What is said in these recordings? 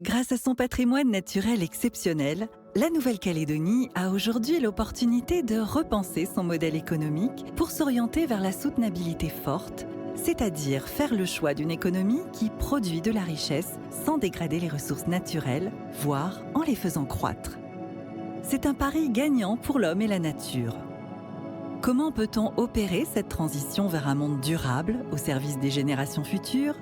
Grâce à son patrimoine naturel exceptionnel, la Nouvelle-Calédonie a aujourd'hui l'opportunité de repenser son modèle économique pour s'orienter vers la soutenabilité forte, c'est-à-dire faire le choix d'une économie qui produit de la richesse sans dégrader les ressources naturelles, voire en les faisant croître. C'est un pari gagnant pour l'homme et la nature. Comment peut-on opérer cette transition vers un monde durable au service des générations futures ?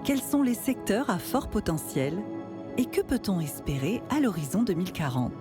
Quels sont les secteurs à fort potentiel ? Et que peut-on espérer à l'horizon 2040 ?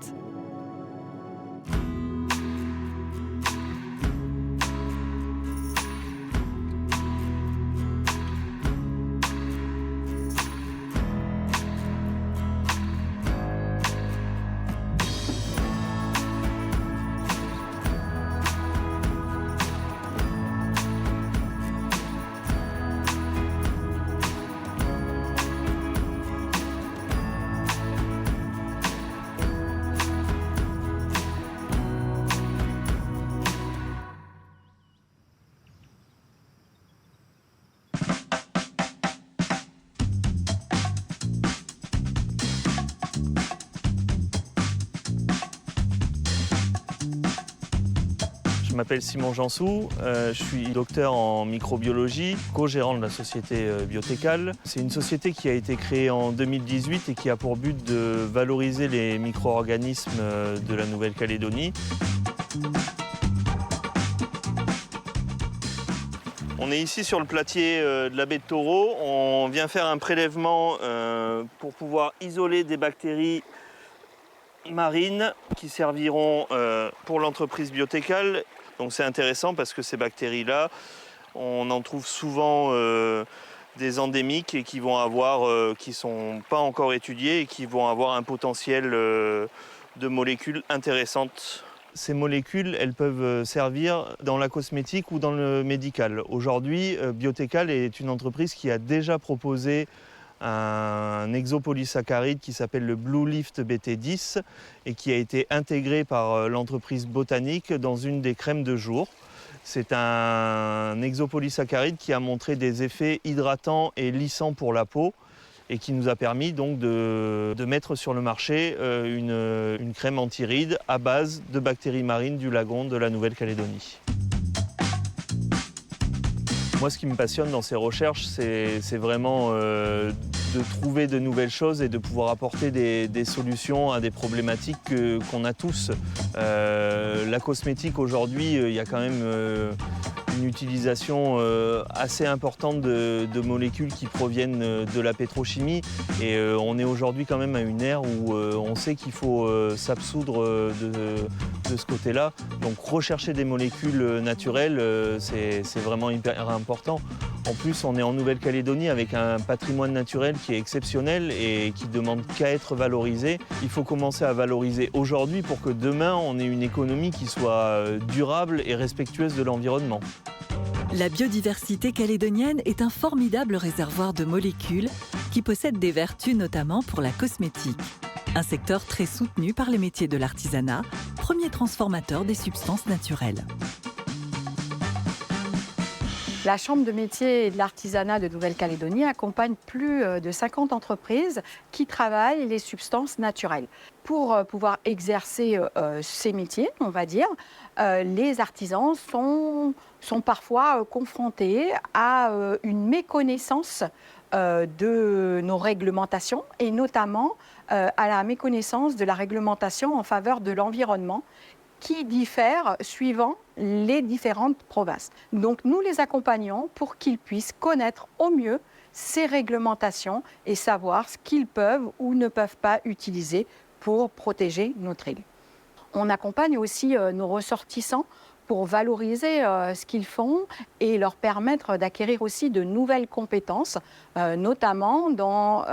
Je m'appelle Simon Jansou, je suis docteur en microbiologie, co-gérant de la société Biotécal. C'est une société qui a été créée en 2018 et qui a pour but de valoriser les micro-organismes de la Nouvelle-Calédonie. On est ici sur le platier de la baie de Taureau. On vient faire un prélèvement pour pouvoir isoler des bactéries marines qui serviront pour l'entreprise Biotécal. Donc c'est intéressant parce que ces bactéries-là, on en trouve souvent des endémiques et qui ne sont pas encore étudiées et qui vont avoir un potentiel de molécules intéressantes. Ces molécules, elles peuvent servir dans la cosmétique ou dans le médical. Aujourd'hui, Biotécal est une entreprise qui a déjà proposé un exopolysaccharide qui s'appelle le Blue Lift BT10 et qui a été intégré par l'entreprise Botanique dans une des crèmes de jour. C'est un exopolysaccharide qui a montré des effets hydratants et lissants pour la peau et qui nous a permis donc de mettre sur le marché une crème anti-rides à base de bactéries marines du lagon de la Nouvelle-Calédonie. Moi, ce qui me passionne dans ces recherches, c'est vraiment de trouver de nouvelles choses et de pouvoir apporter des solutions à des problématiques qu'on a tous. La cosmétique, aujourd'hui, il y a quand même une utilisation assez importante de molécules qui proviennent de la pétrochimie. Et on est aujourd'hui quand même à une ère où on sait qu'il faut s'absoudre de ce côté-là. Donc rechercher des molécules naturelles, c'est vraiment hyper important. En plus, on est en Nouvelle-Calédonie avec un patrimoine naturel qui est exceptionnel et qui ne demande qu'à être valorisé. Il faut commencer à valoriser aujourd'hui pour que demain, on ait une économie qui soit durable et respectueuse de l'environnement. La biodiversité calédonienne est un formidable réservoir de molécules qui possèdent des vertus notamment pour la cosmétique. Un secteur très soutenu par les métiers de l'artisanat, premier transformateur des substances naturelles. La Chambre de métiers et de l'artisanat de Nouvelle-Calédonie accompagne plus de 50 entreprises qui travaillent les substances naturelles. Pour pouvoir exercer ces métiers, on va dire, les artisans sont parfois confrontés à une méconnaissance de nos réglementations et notamment à la méconnaissance de la réglementation en faveur de l'environnement qui diffère suivant les différentes provinces. Donc nous les accompagnons pour qu'ils puissent connaître au mieux ces réglementations et savoir ce qu'ils peuvent ou ne peuvent pas utiliser pour protéger notre île. On accompagne aussi nos ressortissants pour valoriser ce qu'ils font et leur permettre d'acquérir aussi de nouvelles compétences, notamment dans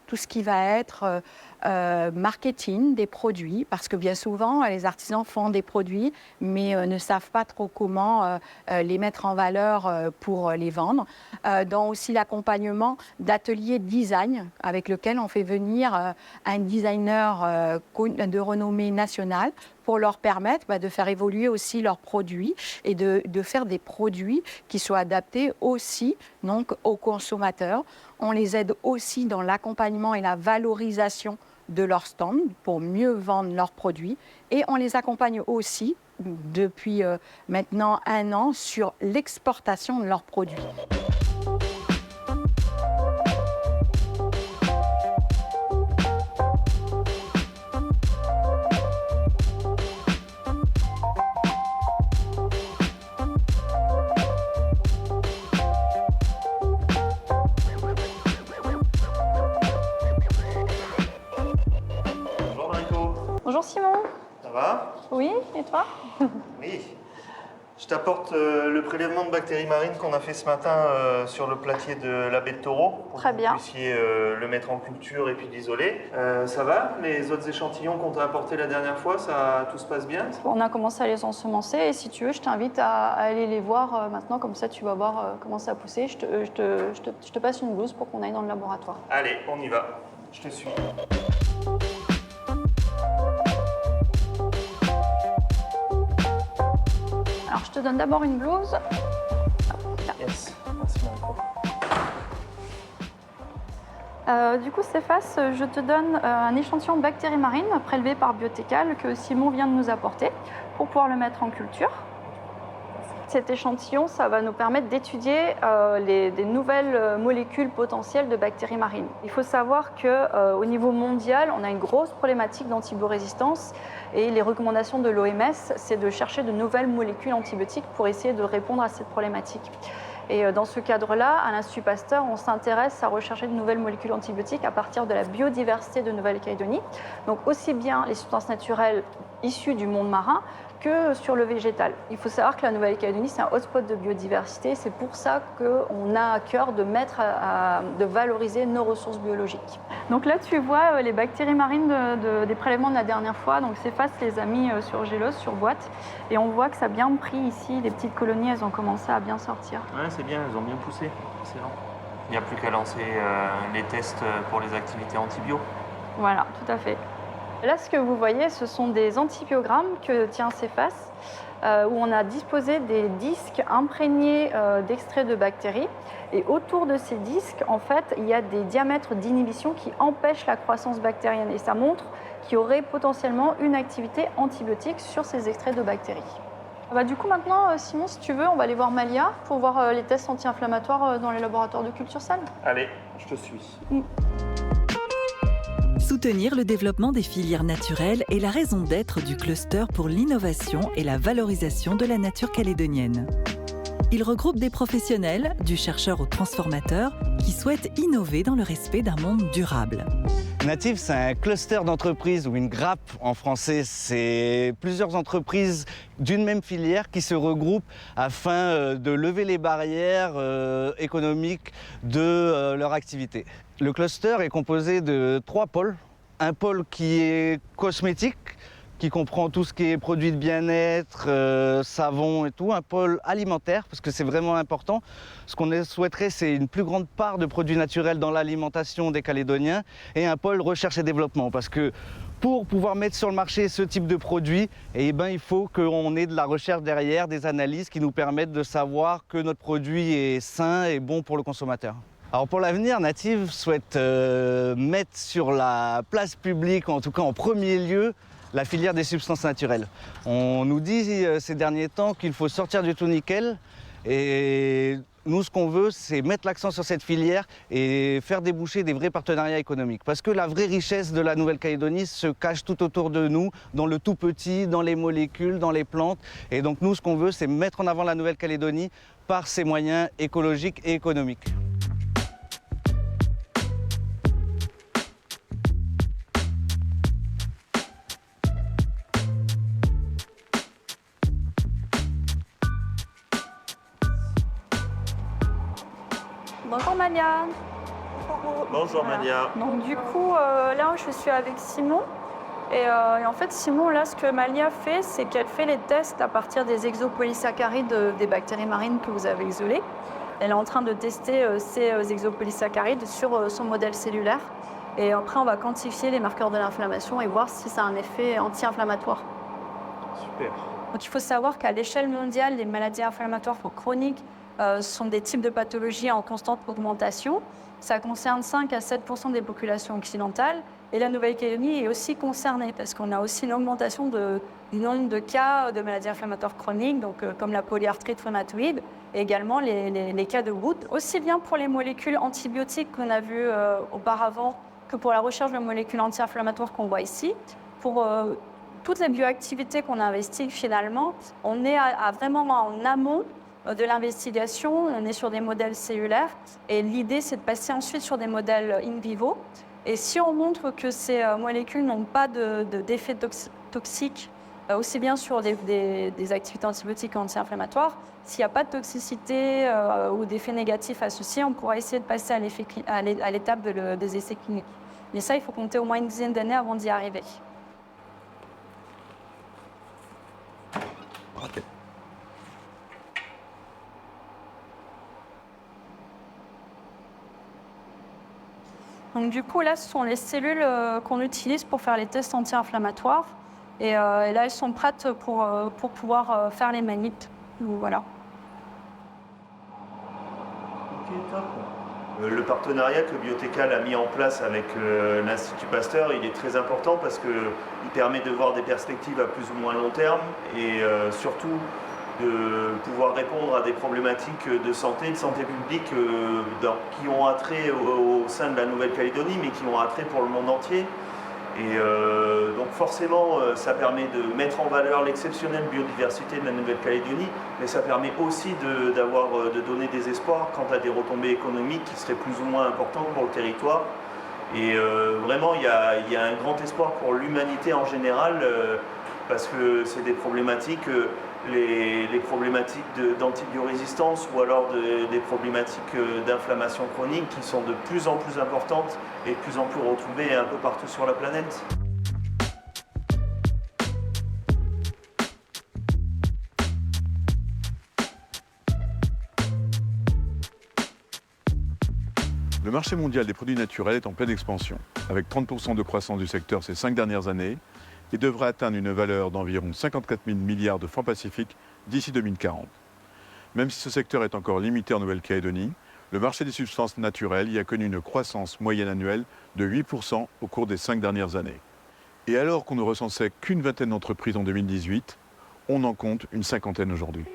tout ce qui va être marketing des produits, parce que bien souvent, les artisans font des produits, mais ne savent pas trop comment les mettre en valeur pour les vendre. Dans aussi l'accompagnement d'ateliers design, avec lequel on fait venir un designer de renommée nationale pour leur permettre de faire évoluer aussi leurs produits et de faire des produits qui soient adaptés aussi donc, aux consommateurs. On les aide aussi dans l'accompagnement et la valorisation de leur stand pour mieux vendre leurs produits. Et on les accompagne aussi depuis maintenant 1 an sur l'exportation de leurs produits. Bonjour Mariko. Bonjour Simon. Ça va? Oui, et toi? Oui. Je t'apporte le prélèvement de bactéries marines qu'on a fait ce matin sur le platier de la baie de Taureau. Pour Très que bien. vous puissiez le mettre en culture et puis l'isoler. Ça va? Les autres échantillons qu'on t'a apportés la dernière fois, tout se passe bien? On a commencé à les ensemencer et si tu veux, je t'invite à aller les voir maintenant, comme ça tu vas voir comment ça a poussé. Je te passe une blouse pour qu'on aille dans le laboratoire. Allez, on y va. Je te suis. Alors je te donne d'abord une blouse. Yes. Merci Mariko. Du coup, Céphas, je te donne un échantillon de bactéries marines prélevé par Biotechal que Simon vient de nous apporter pour pouvoir le mettre en culture. Cet échantillon, ça va nous permettre d'étudier des nouvelles molécules potentielles de bactéries marines. Il faut savoir qu'au niveau mondial, on a une grosse problématique d'antibiorésistance et les recommandations de l'OMS, c'est de chercher de nouvelles molécules antibiotiques pour essayer de répondre à cette problématique. Et dans ce cadre-là, à l'Institut Pasteur, on s'intéresse à rechercher de nouvelles molécules antibiotiques à partir de la biodiversité de Nouvelle-Calédonie. Donc aussi bien les substances naturelles issues du monde marin que sur le végétal. Il faut savoir que la Nouvelle-Calédonie, c'est un hotspot de biodiversité. C'est pour ça qu'on a à cœur de de valoriser nos ressources biologiques. Donc là, tu vois les bactéries marines des prélèvements de la dernière fois. Donc Céphas les a mis sur gélose, sur boîte. Et on voit que ça a bien pris ici. Les petites colonies, elles ont commencé à bien sortir. Ouais, c'est bien, elles ont bien poussé. Excellent. Il n'y a plus qu'à lancer les tests pour les activités antibio. Voilà, tout à fait. Là, ce que vous voyez, ce sont des antibiogrammes que tient Céphas, où on a disposé des disques imprégnés d'extraits de bactéries. Et autour de ces disques, en fait, il y a des diamètres d'inhibition qui empêchent la croissance bactérienne. Et ça montre qu'il y aurait potentiellement une activité antibiotique sur ces extraits de bactéries. Du coup, maintenant, Simon, si tu veux, on va aller voir Malia pour voir les tests anti-inflammatoires dans les laboratoires de culture salle. Allez, je te suis. Soutenir le développement des filières naturelles est la raison d'être du cluster pour l'innovation et la valorisation de la nature calédonienne. Il regroupe des professionnels, du chercheur au transformateur, qui souhaitent innover dans le respect d'un monde durable. Native, c'est un cluster d'entreprises ou une grappe en français. C'est plusieurs entreprises d'une même filière qui se regroupent afin de lever les barrières économiques de leur activité. Le cluster est composé de 3 pôles. Un pôle qui est cosmétique, qui comprend tout ce qui est produits de bien-être, savon et tout. Un pôle alimentaire, parce que c'est vraiment important. Ce qu'on souhaiterait, c'est une plus grande part de produits naturels dans l'alimentation des Calédoniens. Et un pôle recherche et développement, parce que pour pouvoir mettre sur le marché ce type de produit, il faut qu'on ait de la recherche derrière, des analyses qui nous permettent de savoir que notre produit est sain et bon pour le consommateur. Alors pour l'avenir, Native souhaite mettre sur la place publique, en tout cas en premier lieu, la filière des substances naturelles. On nous dit ces derniers temps qu'il faut sortir du tout nickel et nous, ce qu'on veut, c'est mettre l'accent sur cette filière et faire déboucher des vrais partenariats économiques. Parce que la vraie richesse de la Nouvelle-Calédonie se cache tout autour de nous, dans le tout petit, dans les molécules, dans les plantes. Et donc nous, ce qu'on veut, c'est mettre en avant la Nouvelle-Calédonie par ses moyens écologiques et économiques. Bonjour Malia. Bonjour Malia. Donc du coup, là je suis avec Simon. Et en fait, Simon, là, ce que Malia fait, c'est qu'elle fait les tests à partir des exopolysaccharides des bactéries marines que vous avez isolées. Elle est en train de tester ces exopolysaccharides sur son modèle cellulaire. Et après, on va quantifier les marqueurs de l'inflammation et voir si ça a un effet anti-inflammatoire. Super. Donc il faut savoir qu'à l'échelle mondiale, les maladies inflammatoires chroniques sont des types de pathologies en constante augmentation. Ça concerne 5 à 7% des populations occidentales. Et la Nouvelle-Calédonie est aussi concernée parce qu'on a aussi une augmentation du nombre de cas de maladies inflammatoires chroniques, donc, comme la polyarthrite rhumatoïde, et également les cas de Wood, aussi bien pour les molécules antibiotiques qu'on a vues auparavant que pour la recherche de molécules anti-inflammatoires qu'on voit ici. Pour toutes les bioactivités qu'on investigue finalement, on est vraiment en amont de l'investigation, on est sur des modèles cellulaires et l'idée c'est de passer ensuite sur des modèles in vivo. Et si on montre que ces molécules n'ont pas d'effet toxique, aussi bien sur des activités antibiotiques anti-inflammatoires, s'il n'y a pas de toxicité ou d'effets négatifs associés, on pourra essayer de passer à l'étape des essais cliniques. Mais ça, il faut compter au moins une dizaine d'années avant d'y arriver. Donc, du coup, là, ce sont les cellules qu'on utilise pour faire les tests anti-inflammatoires. Et là, elles sont prêtes pour pouvoir faire les manips. Donc, voilà. Ok, top. Le partenariat que Biotechal a mis en place avec l'Institut Pasteur, il est très important parce qu'il permet de voir des perspectives à plus ou moins long terme et surtout de pouvoir répondre à des problématiques de santé publique qui ont attrait au sein de la Nouvelle-Calédonie, mais qui ont attrait pour le monde entier. Et donc forcément, ça permet de mettre en valeur l'exceptionnelle biodiversité de la Nouvelle-Calédonie, mais ça permet aussi de donner des espoirs quant à des retombées économiques qui seraient plus ou moins importantes pour le territoire. Et vraiment, il y a un grand espoir pour l'humanité en général, parce que c'est des problématiques, les problématiques d'antibiorésistance ou alors des problématiques d'inflammation chronique qui sont de plus en plus importantes et de plus en plus retrouvées un peu partout sur la planète. Le marché mondial des produits naturels est en pleine expansion, avec 30% de croissance du secteur ces 5 dernières années, et devrait atteindre une valeur d'environ 54 000 milliards de francs pacifiques d'ici 2040. Même si ce secteur est encore limité en Nouvelle-Calédonie, le marché des substances naturelles y a connu une croissance moyenne annuelle de 8% au cours des 5 dernières années. Et alors qu'on ne recensait qu'une vingtaine d'entreprises en 2018, on en compte une cinquantaine aujourd'hui.